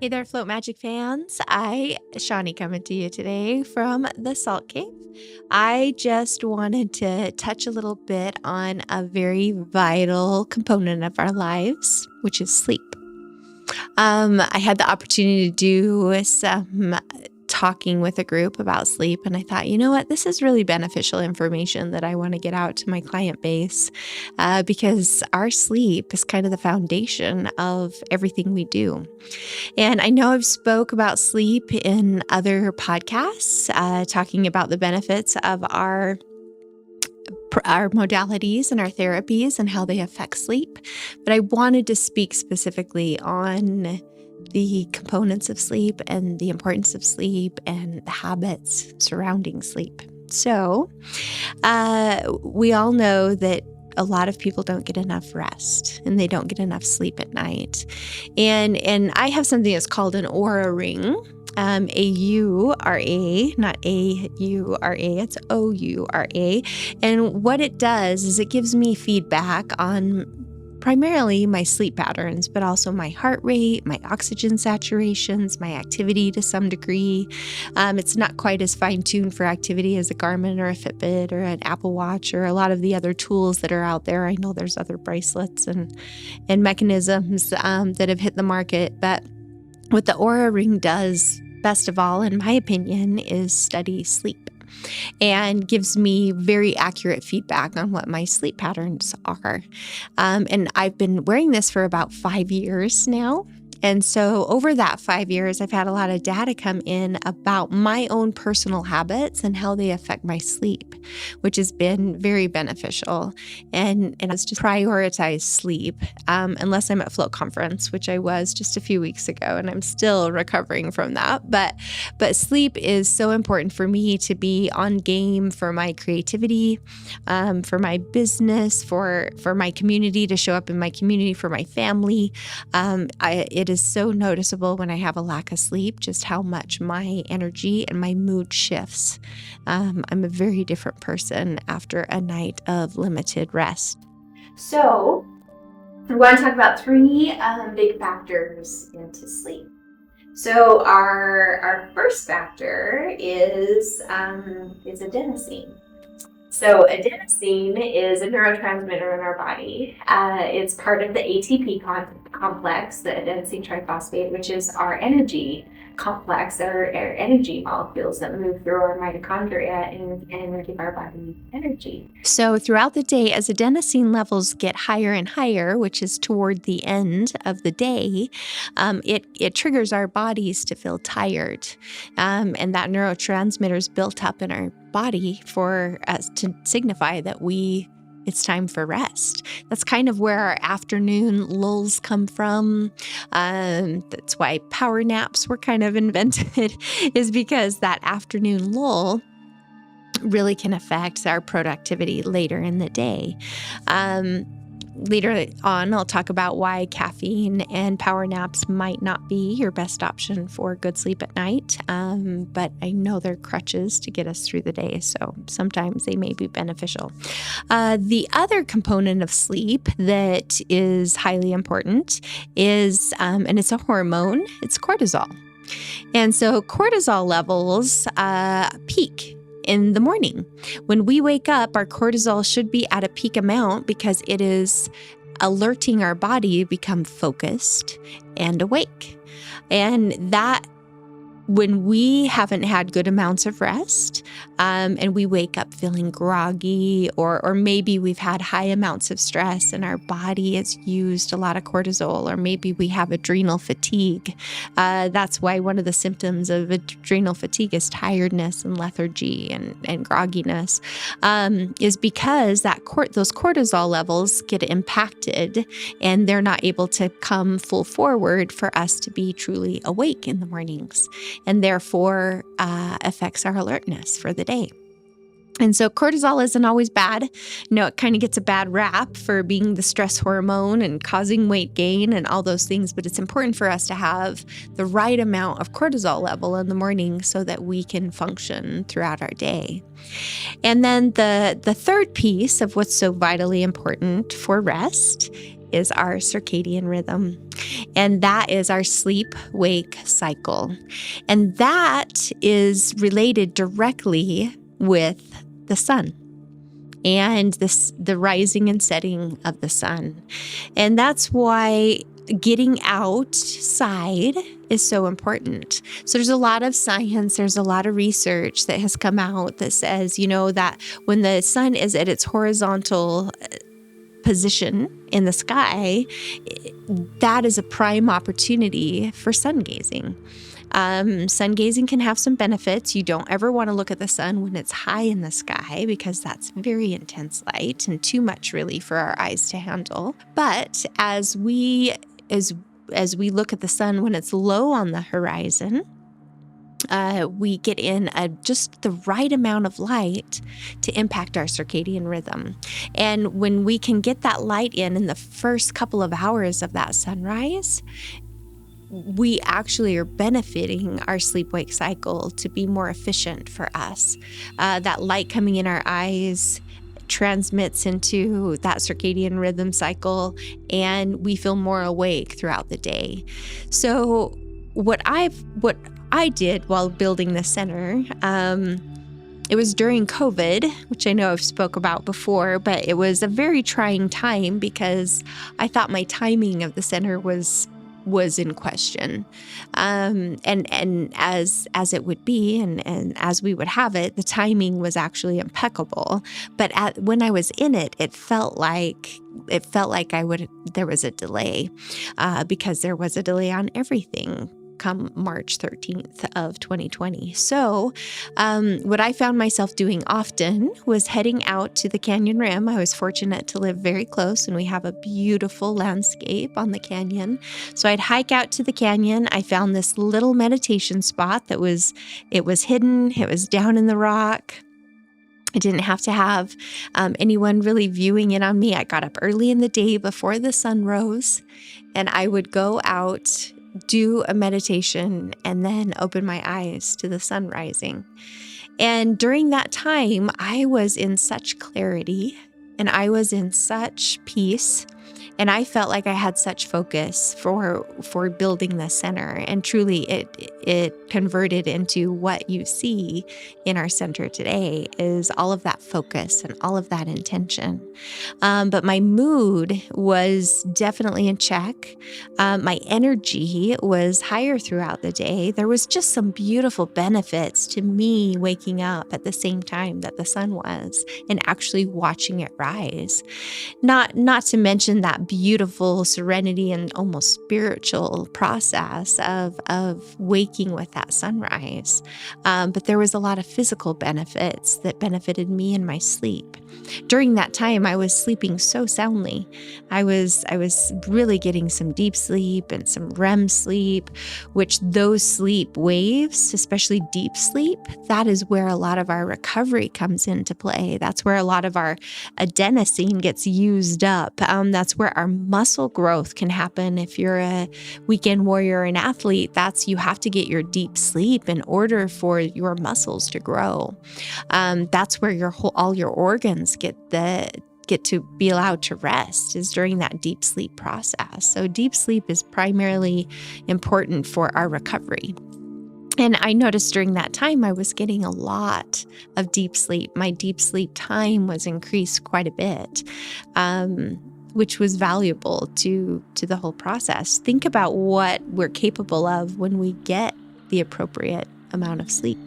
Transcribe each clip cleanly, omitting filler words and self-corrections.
Hey there, Float Magic fans. Shawnee, coming to you today from the Salt Cave. I just wanted to touch a little bit on a very vital component of our lives, which is sleep. I had the opportunity to do some talking with a group about sleep, and I thought, you know what, this is really beneficial information that I want to get out to my client base because our sleep is kind of the foundation of everything we do. And I know I've spoke about sleep in other podcasts, talking about the benefits of our modalities and our therapies and how they affect sleep. But I wanted to speak specifically on the components of sleep and the importance of sleep and the habits surrounding sleep. So we all know that a lot of people don't get enough rest and they don't get enough sleep at night. And I have something that's called an Oura ring. A-U-R-A, not A-U-R-A, it's O-U-R-A. And what it does is it gives me feedback on primarily my sleep patterns, but also my heart rate, my oxygen saturations, my activity to some degree. It's not quite as fine-tuned for activity as a Garmin or a Fitbit or an Apple Watch or a lot of the other tools that are out there. I know there's other bracelets and mechanisms that have hit the market, but what the Oura ring does, best of all, in my opinion, is study sleep and gives me very accurate feedback on what my sleep patterns are. And I've been wearing this for about 5 years now. And so over that 5 years, I've had a lot of data come in about my own personal habits and how they affect my sleep, which has been very beneficial. And it's just prioritize sleep, unless I'm at Float Conference, which I was just a few weeks ago, and I'm still recovering from that. But sleep is so important for me to be on game for my creativity, for my business, for my community, to show up in my community, for my family. It is so noticeable when I have a lack of sleep, just how much my energy and my mood shifts. I'm a very different person after a night of limited rest. So, we want to talk about three big factors into sleep. So, our first factor is adenosine. So adenosine is a neurotransmitter in our body. It's part of the ATP complex, the adenosine triphosphate, which is our energy complex, our energy molecules that move through our mitochondria and give our body energy. So throughout the day, as adenosine levels get higher and higher, which is toward the end of the day, it triggers our bodies to feel tired. And that neurotransmitter is built up in our body for us to signify that it's time for rest. That's kind of where our afternoon lulls come from. That's why power naps were kind of invented, is because that afternoon lull really can affect our productivity later in the day. Later on, I'll talk about why caffeine and power naps might not be your best option for good sleep at night, but I know they're crutches to get us through the day, so sometimes they may be beneficial. The other component of sleep that is highly important is, and it's a hormone, it's cortisol. And so cortisol levels peak in the morning. When we wake up, our cortisol should be at a peak amount because it is alerting our body to become focused and awake. And that, when we haven't had good amounts of rest, and we wake up feeling groggy, or maybe we've had high amounts of stress and our body has used a lot of cortisol, or maybe we have adrenal fatigue. That's why one of the symptoms of adrenal fatigue is tiredness and lethargy and grogginess, is because those cortisol levels get impacted and they're not able to come full forward for us to be truly awake in the mornings, and therefore affects our alertness for the day. And so cortisol isn't always bad. It kind of gets a bad rap for being the stress hormone and causing weight gain and all those things, but it's important for us to have the right amount of cortisol level in the morning so that we can function throughout our day. And then the third piece of what's so vitally important for rest is our circadian rhythm, and that is our sleep-wake cycle. And that is related directly with the sun and the rising and setting of the sun. And that's why getting outside is so important. So there's a lot of science, there's a lot of research that has come out that says, that when the sun is at its horizontal position in the sky, that is a prime opportunity for sun gazing. Sun gazing can have some benefits. You don't ever want to look at the sun when it's high in the sky because that's very intense light and too much really for our eyes to handle. But as we look at the sun when it's low on the horizon, we get in just the right amount of light to impact our circadian rhythm. And when we can get that light in the first couple of hours of that sunrise, we actually are benefiting our sleep-wake cycle to be more efficient for us. That light coming in our eyes transmits into that circadian rhythm cycle, and we feel more awake throughout the day. So what I did while building the center, it was during COVID, which I know I've spoke about before, but it was a very trying time because I thought my timing of the center was in question. And as it would be, and as we would have it, the timing was actually impeccable. But when I was in it, it felt like there was a delay, because there was a delay on everything come March 13th of 2020. So what I found myself doing often was heading out to the canyon rim. I was fortunate to live very close, and we have a beautiful landscape on the canyon. So I'd hike out to the canyon. I found this little meditation spot it was hidden. It was down in the rock. I didn't have to have anyone really viewing in on me. I got up early in the day before the sun rose, and I would go out, do a meditation, and then open my eyes to the sun rising. And during that time, I was in such clarity and I was in such peace, and I felt like I had such focus for building the center. And truly it converted into what you see in our center today is all of that focus and all of that intention. But my mood was definitely in check. My energy was higher throughout the day. There was just some beautiful benefits to me waking up at the same time that the sun was and actually watching it rise. Not to mention that beautiful serenity and almost spiritual process of waking with that sunrise. But there was a lot of physical benefits that benefited me in my sleep. During that time, I was sleeping so soundly. I was really getting some deep sleep and some REM sleep, which those sleep waves, especially deep sleep, that is where a lot of our recovery comes into play. That's where a lot of our adenosine gets used up. That's where our muscle growth can happen. If you're a weekend warrior or an athlete, you have to get your deep sleep in order for your muscles to grow. That's where all your organs get to be allowed to rest, is during that deep sleep process. So deep sleep is primarily important for our recovery. And I noticed during that time I was getting a lot of deep sleep. My deep sleep time was increased quite a bit, which was valuable to the whole process. Think about what we're capable of when we get the appropriate amount of sleep.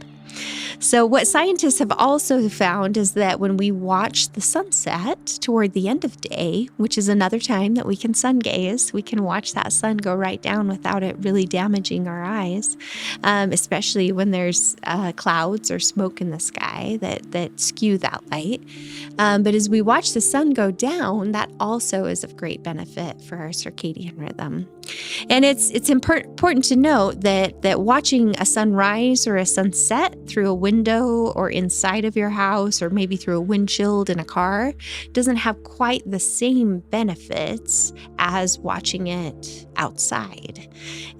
So what scientists have also found is that when we watch the sunset toward the end of day, which is another time that we can sun gaze, we can watch that sun go right down without it really damaging our eyes, especially when there's clouds or smoke in the sky that skew that light. But as we watch the sun go down, that also is of great benefit for our circadian rhythm. And it's important to note that watching a sunrise or a sunset through a window or inside of your house or maybe through a windshield in a car doesn't have quite the same benefits as watching it outside.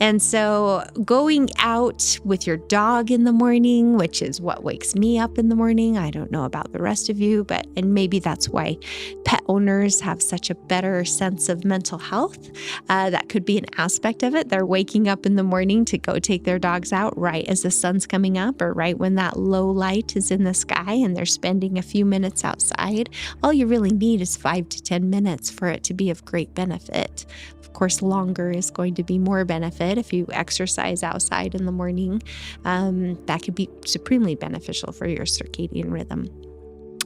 And so going out with your dog in the morning, which is what wakes me up in the morning, I don't know about the rest of you, and maybe that's why pet owners have such a better sense of mental health. That could be an aspect of it. They're waking up in the morning to go take their dogs out right as the sun's coming up or right when that low light is in the sky, and they're spending a few minutes outside. All you really need is 5 to 10 minutes for it to be of great benefit. Of course, longer is going to be more benefit if you exercise outside in the morning. That could be supremely beneficial for your circadian rhythm.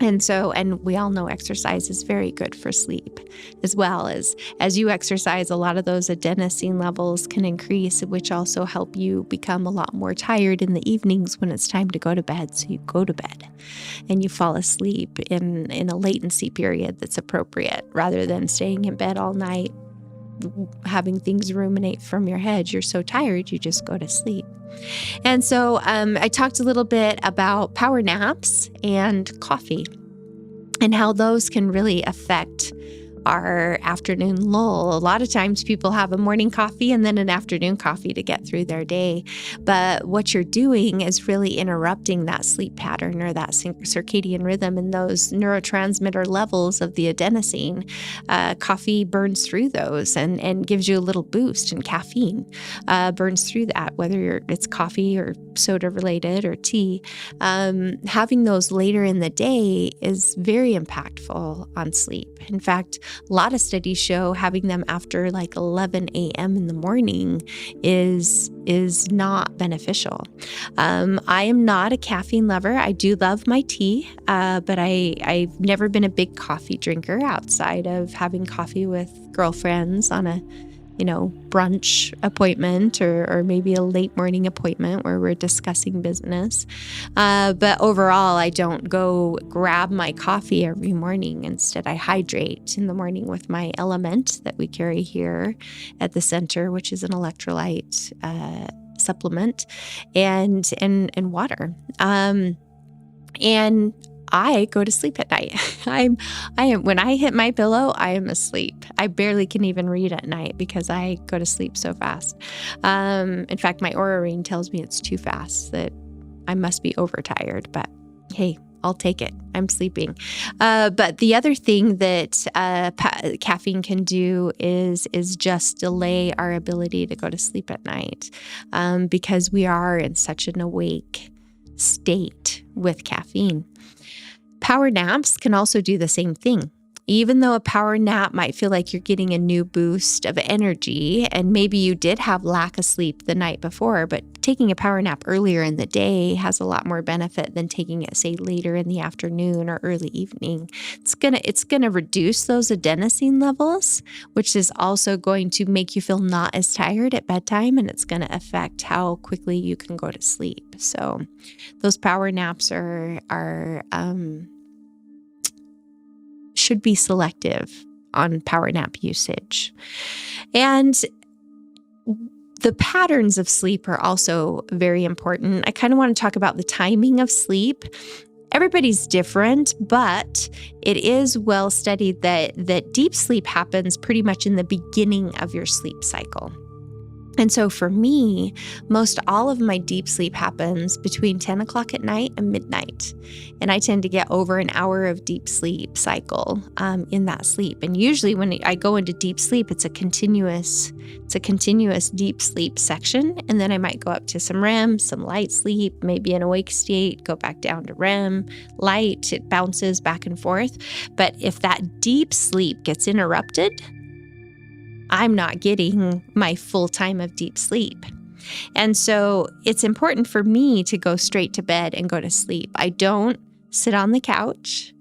And we all know exercise is very good for sleep, as well as you exercise, a lot of those adenosine levels can increase, which also help you become a lot more tired in the evenings when it's time to go to bed. So you go to bed and you fall asleep in a latency period that's appropriate, rather than staying in bed all night, having things ruminate from your head. You're so tired, you just go to sleep. And so I talked a little bit about power naps and coffee and how those can really affect our afternoon lull. A lot of times people have a morning coffee and then an afternoon coffee to get through their day. But what you're doing is really interrupting that sleep pattern or that circadian rhythm and those neurotransmitter levels of the adenosine. Coffee burns through those and gives you a little boost, and caffeine burns through that, whether it's coffee or soda related or tea. Having those later in the day is very impactful on sleep. In fact, a lot of studies show having them after like 11 a.m. in the morning is not beneficial. I am not a caffeine lover. I do love my tea, but I've never been a big coffee drinker outside of having coffee with girlfriends on a brunch appointment or maybe a late morning appointment where we're discussing business. But overall, I don't go grab my coffee every morning. Instead, I hydrate in the morning with my element that we carry here at the center, which is an electrolyte supplement, and water. And I go to sleep at night. When I hit my pillow, I am asleep. I barely can even read at night because I go to sleep so fast. In fact, my Oura ring tells me it's too fast, that I must be overtired, but hey, I'll take it. I'm sleeping. But the other thing that caffeine can do is just delay our ability to go to sleep at night, because we are in such an awake state with caffeine. Power naps can also do the same thing. Even though a power nap might feel like you're getting a new boost of energy, and maybe you did have lack of sleep the night before, but taking a power nap earlier in the day has a lot more benefit than taking it, say, later in the afternoon or early evening. It's gonna reduce those adenosine levels, which is also going to make you feel not as tired at bedtime, and it's gonna affect how quickly you can go to sleep. So those power naps should be selective on power nap usage. And the patterns of sleep are also very important. I kind of want to talk about the timing of sleep. Everybody's different, but it is well studied that deep sleep happens pretty much in the beginning of your sleep cycle. And so for me, most all of my deep sleep happens between 10 o'clock at night and midnight. And I tend to get over an hour of deep sleep cycle in that sleep. And usually when I go into deep sleep, it's a continuous deep sleep section. And then I might go up to some REM, some light sleep, maybe an awake state, go back down to REM, light, it bounces back and forth. But if that deep sleep gets interrupted, I'm not getting my full time of deep sleep. And so it's important for me to go straight to bed and go to sleep. I don't sit on the couch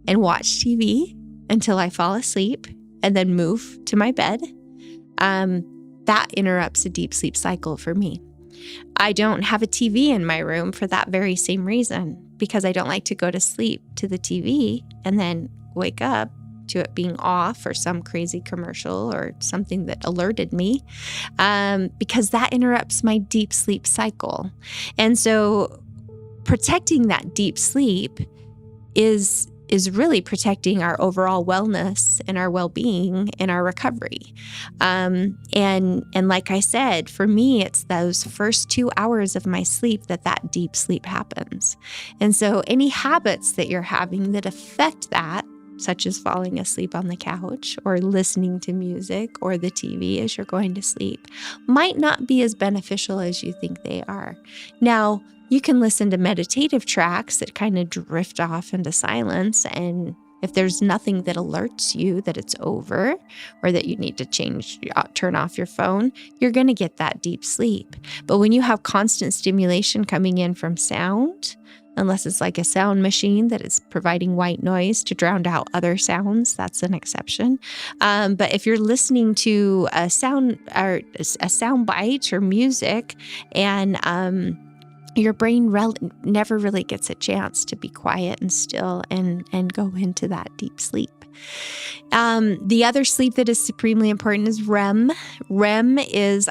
and watch TV until I fall asleep and then move to my bed. That interrupts a deep sleep cycle for me. I don't have a TV in my room for that very same reason, because I don't like to go to sleep to the TV and then wake up to it being off or some crazy commercial or something that alerted me, because that interrupts my deep sleep cycle. And so protecting that deep sleep is really protecting our overall wellness and our well-being and our recovery. And like I said, for me, it's those first 2 hours of my sleep that deep sleep happens. And so any habits that you're having that affect that, such as falling asleep on the couch or listening to music or the TV as you're going to sleep, might not be as beneficial as you think they are. Now, you can listen to meditative tracks that kind of drift off into silence, and if there's nothing that alerts you that it's over or that you need to turn off your phone, you're going to get that deep sleep. But when you have constant stimulation coming in from sound, unless it's like a sound machine that is providing white noise to drown out other sounds, that's an exception. But if you're listening to a sound bite or music, and your brain never really gets a chance to be quiet and still and go into that deep sleep. The other sleep that is supremely important is REM. REM is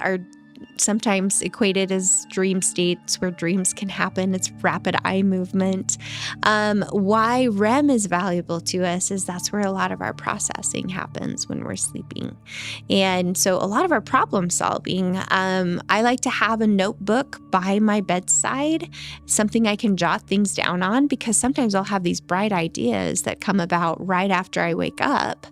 sometimes equated as dream states where dreams can happen. It's rapid eye movement. Why REM is valuable to us is that's where a lot of our processing happens when we're sleeping. And so a lot of our problem solving, I like to have a notebook by my bedside, something I can jot things down on, because sometimes I'll have these bright ideas that come about right after I wake up.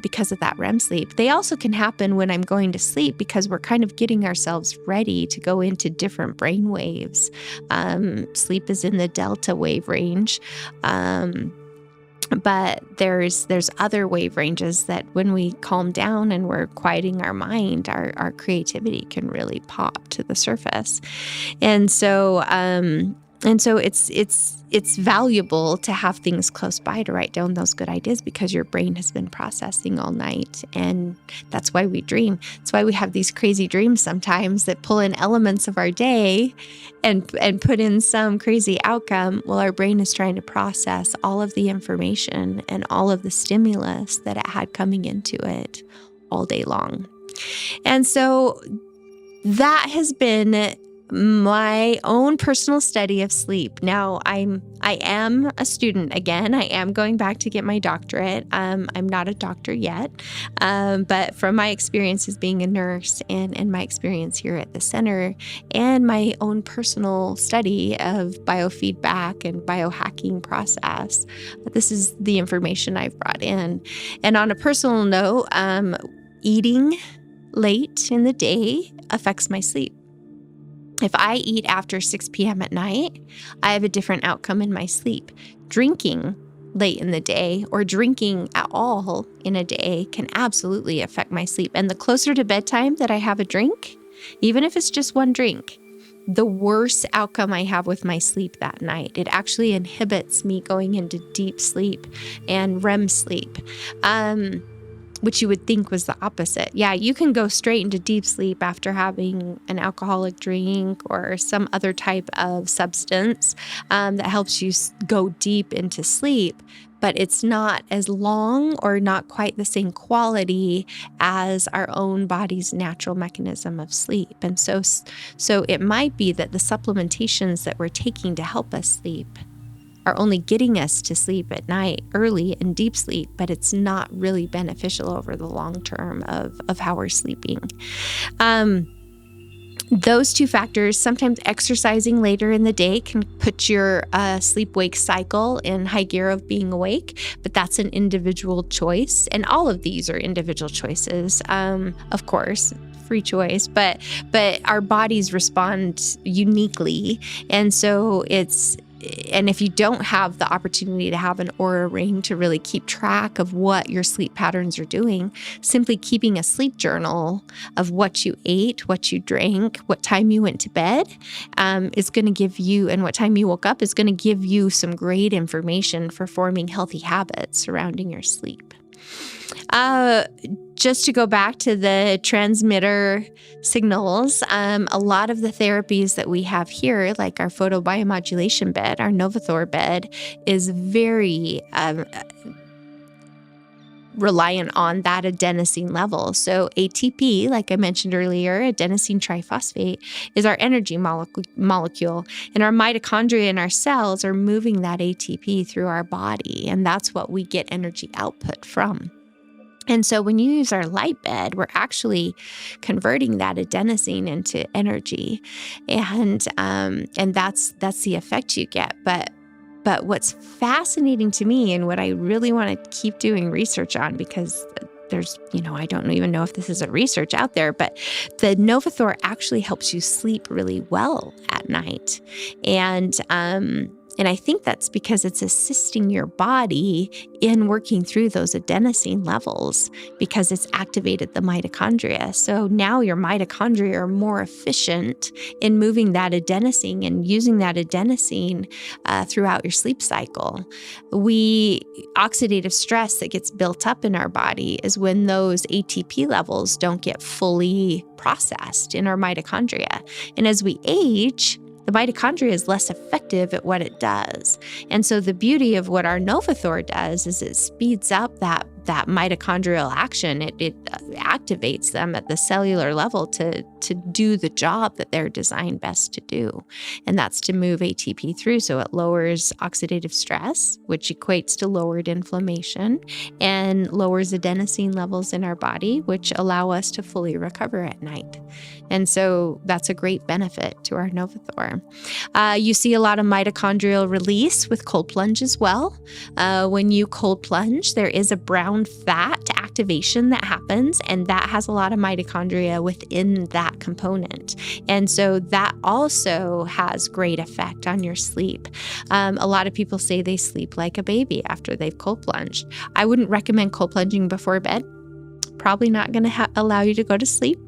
Because of that REM sleep. They also can happen when I'm going to sleep because we're kind of getting ourselves ready to go into different brain waves. Sleep is in the delta wave range. But there's other wave ranges that when we calm down and we're quieting our mind, our creativity can really pop to the surface. And so it's valuable to have things close by to write down those good ideas, because your brain has been processing all night, and that's why we dream. That's why we have these crazy dreams sometimes that pull in elements of our day and put in some crazy outcome. Well, our brain is trying to process all of the information and all of the stimulus that it had coming into it all day long. And so that has been my own personal study of sleep. Now, I am a student again. I am going back to get my doctorate. I'm not a doctor yet, but from my experience as being a nurse and my experience here at the center and my own personal study of biofeedback and biohacking process, this is the information I've brought in. And on a personal note, eating late in the day affects my sleep. If I eat after 6 p.m. at night, I have a different outcome in my sleep. Drinking late in the day or drinking at all in a day can absolutely affect my sleep. And the closer to bedtime that I have a drink, even if it's just one drink, the worse outcome I have with my sleep that night. It actually inhibits me going into deep sleep and REM sleep. Which you would think was the opposite. Yeah, you can go straight into deep sleep after having an alcoholic drink or some other type of substance that helps you go deep into sleep, but it's not as long or not quite the same quality as our own body's natural mechanism of sleep. And so it might be that the supplementations that we're taking to help us sleep are only getting us to sleep at night early and deep sleep, but it's not really beneficial over the long term of how we're sleeping. Those two factors, sometimes exercising later in the day can put your sleep-wake cycle in high gear of being awake, but that's an individual choice. And all of these are individual choices, of course. Free choice, but our bodies respond uniquely. And so and if you don't have the opportunity to have an Oura ring to really keep track of what your sleep patterns are doing, simply keeping a sleep journal of what you ate, what you drank, what time you went to bed, is going to give you, and what time you woke up is going to give you some great information for forming healthy habits surrounding your sleep. Just to go back to the transmitter signals, a lot of the therapies that we have here, like our photobiomodulation bed, our Novathor bed, is very reliant on that adenosine level. So ATP, like I mentioned earlier, adenosine triphosphate, is our energy molecule. And our mitochondria in our cells are moving that ATP through our body. And that's what we get energy output from. And so when you use our light bed, we're actually converting that adenosine into energy. And that's the effect you get. But what's fascinating to me, and what I really want to keep doing research on, because there's, I don't even know if this is a research out there, but the Novathor actually helps you sleep really well at night. And I think that's because it's assisting your body in working through those adenosine levels, because it's activated the mitochondria. So now your mitochondria are more efficient in moving that adenosine and using that adenosine throughout your sleep cycle. Oxidative stress that gets built up in our body is when those ATP levels don't get fully processed in our mitochondria. And as we age, the mitochondria is less effective at what it does. And so the beauty of what our Novathor does is it speeds up that mitochondrial action. It activates them at the cellular level to do the job that they're designed best to do. And that's to move ATP through. So it lowers oxidative stress, which equates to lowered inflammation, and lowers adenosine levels in our body, which allow us to fully recover at night. And so that's a great benefit to our Novathor. You see a lot of mitochondrial release with cold plunge as well. When you cold plunge, there is a brown fat activation that happens, and that has a lot of mitochondria within that component. And so that also has great effect on your sleep. A lot of people say they sleep like a baby after they've cold plunged. I wouldn't recommend cold plunging before bed. Probably not going to allow you to go to sleep.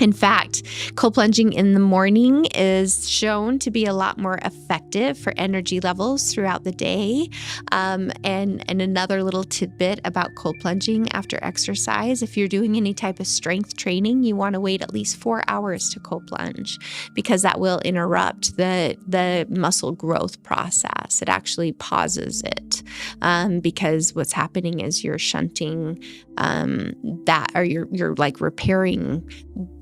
In fact, cold plunging in the morning is shown to be a lot more effective for energy levels throughout the day. And another little tidbit about cold plunging after exercise: if you're doing any type of strength training, you want to wait at least 4 hours to cold plunge, because that will interrupt the muscle growth process. It actually pauses it, because what's happening is you're shunting you're like repairing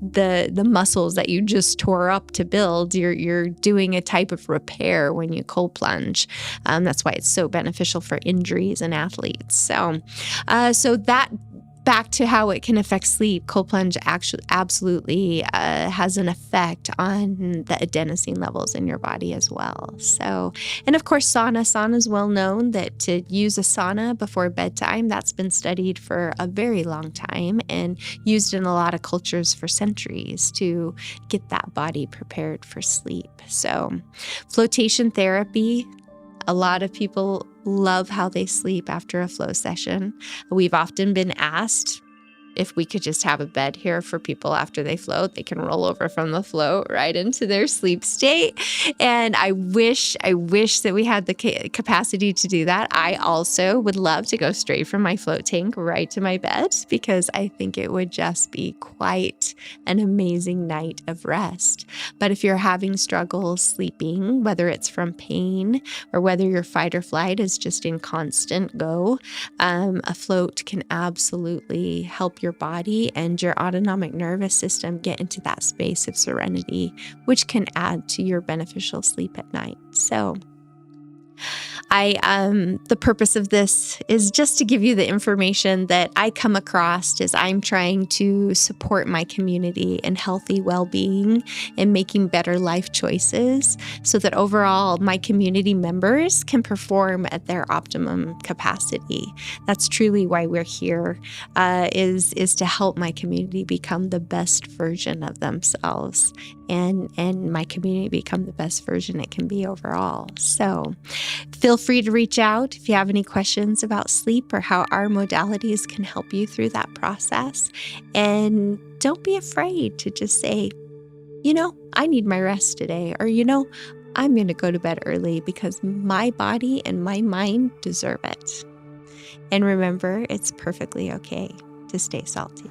the muscles that you just tore up to build. You're doing a type of repair when you cold plunge. That's why it's so beneficial for injuries and athletes. So that, back to how it can affect sleep, cold plunge actually absolutely has an effect on the adenosine levels in your body as well. So, and of course, sauna is well known that to use a sauna before bedtime, that's been studied for a very long time and used in a lot of cultures for centuries to get that body prepared for sleep. So, flotation therapy. A lot of people love how they sleep after a flow session. We've often been asked if we could just have a bed here for people after they float. They can roll over from the float right into their sleep state. And I wish that we had the capacity to do that. I also would love to go straight from my float tank right to my bed, because I think it would just be quite an amazing night of rest. But if you're having struggles sleeping, whether it's from pain or whether your fight or flight is just in constant go, a float can absolutely help your body and your autonomic nervous system get into that space of serenity, which can add to your beneficial sleep at night. So the purpose of this is just to give you the information that I come across as I'm trying to support my community in healthy well-being and making better life choices, so that overall my community members can perform at their optimum capacity. That's truly why we're here, is to help my community become the best version of themselves, and my community become the best version it can be overall. So feel free to reach out if you have any questions about sleep or how our modalities can help you through that process. And don't be afraid to just say, I need my rest today, or, I'm going to go to bed early because my body and my mind deserve it. And remember, it's perfectly okay to stay salty.